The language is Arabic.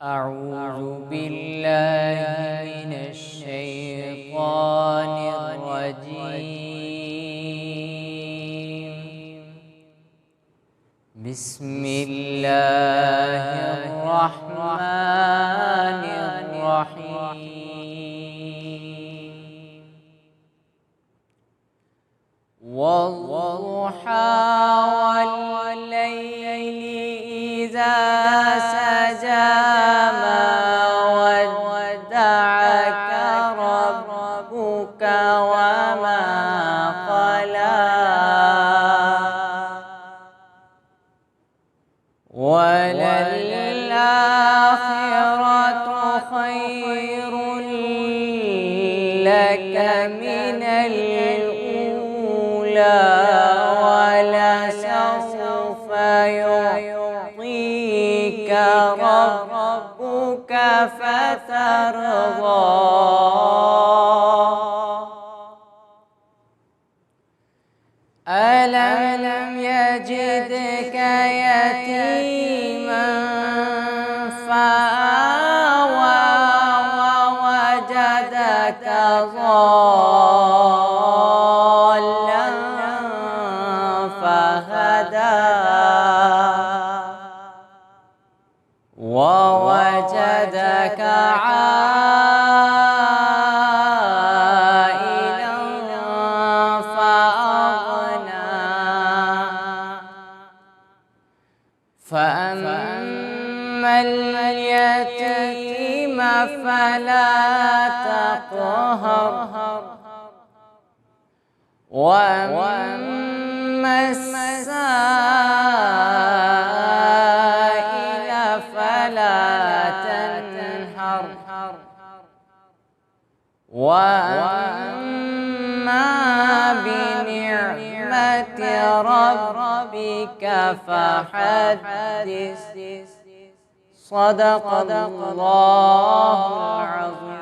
أعوذ بالله من الشيطان الرجيم. بسم الله الرحمن الرحيم. والضحى والليل إذا سجى ما ودعك ربك وما قلى وللآخرة خير لك من الأولى ولسوف يعطيك ربك فترضى ألم يجدك يتيما فآوى ووجدك ضالا فهدى ووجدك عائلا فأغنى فأما اليتيم فلا تقهر وأما السائل فلا تنهر وأما بنعمة ربك فحدث. صدق الله العظيم.